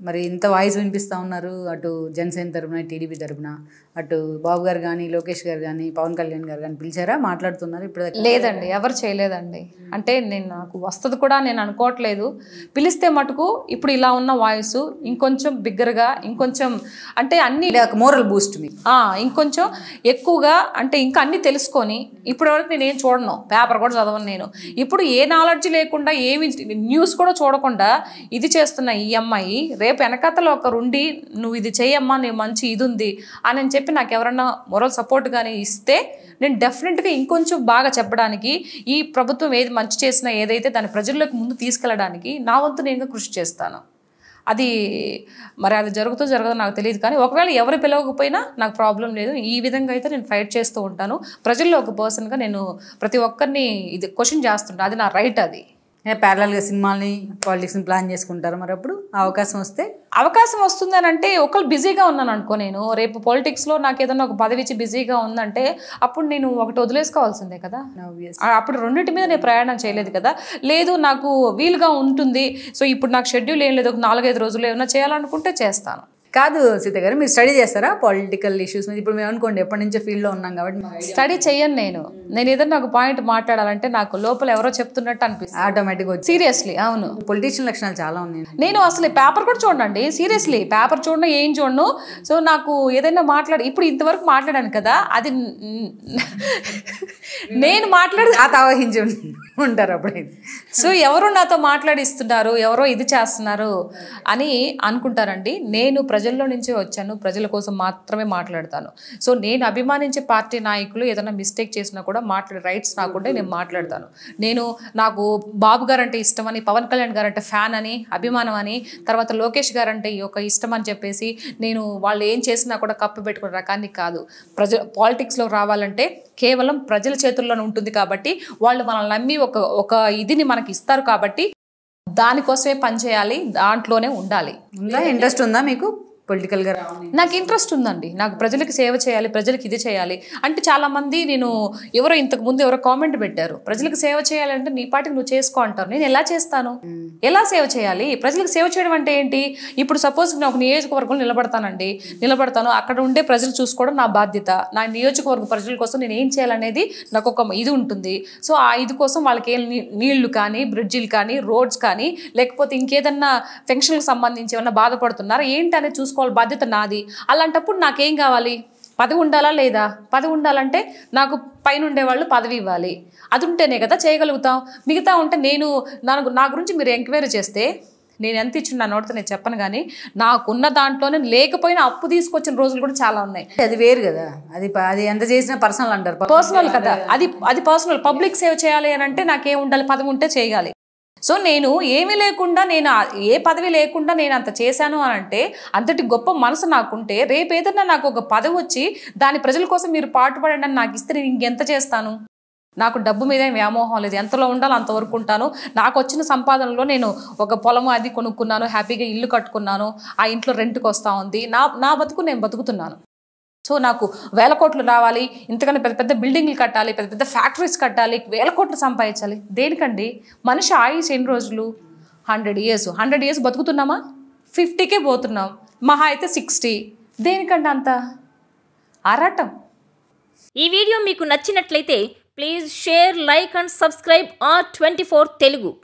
మరి ఇంత వాయిస్ వినిపిస్తూ ఉన్నారు, అటు జనసేన తరపున, టీడీపీ తరపున, అటు బాబు గారు కానీ, లోకేష్ గారు కానీ, పవన్ కళ్యాణ్ గారు కానీ పిలిచారా, మాట్లాడుతున్నారు? ఇప్పుడు లేదండి, ఎవరు చేయలేదండి. అంటే నాకు వస్తుంది కూడా నేను అనుకోవట్లేదు. పిలిస్తే మటుకు ఇప్పుడు ఇలా ఉన్న వాయిస్ ఇంకొంచెం బిగ్గరగా, ఇంకొంచెం అంటే అన్ని మోరల్ బూస్ట్ మీ ఇంకొంచెం ఎక్కువగా, అంటే ఇంకా అన్ని తెలుసుకొని, ఇప్పటి వరకు నేనేం చూడను, పేపర్ కూడా చదవను నేను. ఇప్పుడు ఏ నాలెడ్జ్ లేకుండా, ఏమి న్యూస్ కూడా చూడకుండా ఇది చేస్తున్న ఈ అమ్మాయి రేపు వెనకతలో ఒకరుండి నువ్వు ఇది చేయమ్మా, నీ మంచి ఇది ఉంది అని చెప్పి నాకు ఎవరన్నా మొరల్ సపోర్ట్ కానీ ఇస్తే నేను డెఫినెట్గా ఇంకొంచెం బాగా చెప్పడానికి, ఈ ప్రభుత్వం ఏది మంచి చేసినా ఏదైతే దాని ప్రజల్లోకి ముందు తీసుకెళ్ళడానికి నా వంతు నేను కృషి చేస్తాను. అది మరి అది జరగదో నాకు తెలియదు, కానీ ఒకవేళ ఎవరు పిలవకపోయినా నాకు ప్రాబ్లం లేదు. ఈ విధంగా అయితే నేను ఫైట్ చేస్తూ ఉంటాను. ప్రజల్లో ఒక పర్సన్గా నేను ప్రతి ఒక్కరిని ఇది క్వశ్చన్ చేస్తుంటాను. అది నా రైట్. అది ప్యారలల్గా సినిమాని, పాలిటిక్స్ని ప్లాన్ చేసుకుంటారు. మరి అప్పుడు అవకాశం వస్తుందని అంటే ఒకళ్ళు బిజీగా ఉన్నాను అనుకో, నేను రేపు పాలిటిక్స్లో నాకు ఏదైనా ఒక పదవి ఇచ్చి బిజీగా ఉందంటే అప్పుడు నేను ఒకటి వదిలేసుకోవాల్సిందే కదా. అప్పుడు రెండింటి మీద నేను ప్రయాణం చేయలేదు కదా. లేదు నాకు వీలుగా ఉంటుంది, సో ఇప్పుడు నాకు షెడ్యూల్ ఏం లేదు, ఒక 4-5 రోజులు ఏమైనా చేయాలనుకుంటే చేస్తాను. కాదు సీత గారు, మీరు స్టడీ చేస్తారా పొలిటికల్ ఇష్యూస్ మీద? ఇప్పుడు మేము అనుకోండి ఎప్పటి నుంచో ఫీల్డ్లో ఉన్నాం కాబట్టి స్టడీ చెయ్యను నేను ఏదైనా ఒక పాయింట్ మాట్లాడాలంటే నాకు లోపల ఎవరో చెప్తున్నట్టు అనిపిస్తుంది ఆటోమేటిక్గా. సీరియస్లీ, అవును. పొలిటీషియన్ లక్షణాలు చాలా ఉన్నాయి. నేను అసలు పేపర్ కూడా చూడండి, సీరియస్లీ పేపర్ చూడను, ఏం చూడను. సో నాకు ఏదైనా ఇప్పుడు ఇంతవరకు మాట్లాడాను కదా, అది నేను ఆవహించి ఉంటారు అప్పుడైతే. సో ఎవరో నాతో మాట్లాడిస్తున్నారు, ఎవరో ఇది చేస్తున్నారు అని అనుకుంటారండి. నేను ప్రజల్లో నుంచే వచ్చాను, ప్రజల కోసం మాత్రమే మాట్లాడతాను. సో నేను అభిమానించే పార్టీ నాయకులు ఏదైనా మిస్టేక్ చేసినా కూడా మాట్లాడే రైట్స్ నాకుంటే నేను మాట్లాడతాను. నాకు బాబు గారు అంటే ఇష్టమని, పవన్ కళ్యాణ్ గారు అంటే ఫ్యాన్ అని, అభిమానం అని, తర్వాత లోకేష్ గారు అంటే ఒక ఇష్టం అని చెప్పేసి నేను వాళ్ళు ఏం చేసినా కూడా కప్పు పెట్టుకునే రకాన్ని కాదు. పాలిటిక్స్లో రావాలంటే కేవలం ప్రజల చేతుల్లోనే ఉంటుంది కాబట్టి, వాళ్ళు మనల్ని నమ్మి ఒక ఇదిని మనకి ఇస్తారు కాబట్టి దానికోసమే పనిచేయాలి, దాంట్లోనే ఉండాలి. ఇంట్రెస్ట్ ఉందా మీకు పొలిటికల్గా? నాకు ఇంట్రెస్ట్ ఉందండి. నాకు ప్రజలకి సేవ చేయాలి, ప్రజలకి ఇది చేయాలి అంటే చాలామంది ఇంతకు ముందు ఎవరో కామెంట్ పెట్టారు, ప్రజలకు సేవ చేయాలంటే నీ పాటికి నువ్వు చేసుకో అంటారు. నేను ఎలా చేస్తాను? ఎలా సేవ చేయాలి? ప్రజలకు సేవ చేయడం అంటే ఏంటి? ఇప్పుడు సపోజ్ నేను ఒక నియోజకవర్గంలో నిలబడతాను, అక్కడ ఉండే ప్రజలు చూసుకోవడం నా బాధ్యత. నా నియోజకవర్గ ప్రజల కోసం నేను ఏం చేయాలనేది నాకు ఒక ఇది ఉంటుంది. సో ఆ ఇది కోసం వాళ్ళకి ఏం నీళ్లు కానీ, బ్రిడ్జిలు కానీ, రోడ్స్ కానీ, లేకపోతే ఇంకేదన్నా ఫంక్షన్లకు సంబంధించి ఏమన్నా బాధపడుతున్నారా ఏంటి అనేది చూసుకోవాలి, బాధ్యత నాది. అలాంటప్పుడు నాకేం కావాలి? పదవి ఉండాలా లేదా? పదవి ఉండాలంటే నాకు పైన ఉండేవాళ్ళు పదవి ఇవ్వాలి. అది ఉంటేనే కదా చేయగలుగుతాం. మిగతా ఉంటే నా గురించి మీరు ఎంక్వైరీ చేస్తే నేను ఎంత ఇచ్చిన నా నోటితో నేను చెప్పను, కానీ నాకున్న దాంట్లోనే లేకపోయినా అప్పు తీసుకొచ్చిన రోజులు కూడా చాలా ఉన్నాయి. అది వేరు కదా, అది ఎంత చేసినా పర్సనల్ అంటారు. పర్సనల్ కదా, అది పర్సనల్. పబ్లిక్ సేవ చేయాలి అని అంటే నాకేం ఉండాలి? పదవి ఉంటే చేయగాలి. సో నేను ఏమీ లేకుండా, ఏ పదవి లేకుండా నేను అంత చేశాను అని అంటే, అంతటి గొప్ప మనసు నాకుంటే, రేపు ఏదైనా నాకు ఒక పదవి వచ్చి దాని ప్రజల కోసం మీరు పాటుపడండి అని నాకు ఇస్తే నేను ఇంకెంత చేస్తాను? నాకు డబ్బు మీద వ్యామోహం లేదు, ఎంతలో ఉండాలో అంతవరకు ఉంటాను. నాకు వచ్చిన సంపాదనలో నేను ఒక పొలం అది కొనుక్కున్నాను, హ్యాపీగా ఇల్లు కట్టుకున్నాను, ఆ ఇంట్లో రెంట్కి వస్తూ ఉంది, నా బతుకు నేను బతుకుతున్నాను. సో నాకు 1000 కోట్లు రావాలి, ఇంతకన్నా పెద్ద పెద్ద బిల్డింగ్లు కట్టాలి, పెద్ద పెద్ద ఫ్యాక్టరీస్ కట్టాలి, 1000 కోట్లు సంపాదించాలి. దేనికండి? మనిషి ఆయుష్ ఎన్ని రోజులు? 100 ఇయర్స్ బతుకుతున్నామా? 50కే పోతున్నాం, మహా అయితే 60. దేనికండి అంత ఆరాటం? ఈ వీడియో మీకు నచ్చినట్లయితే please share, like and subscribe R24 Telugu.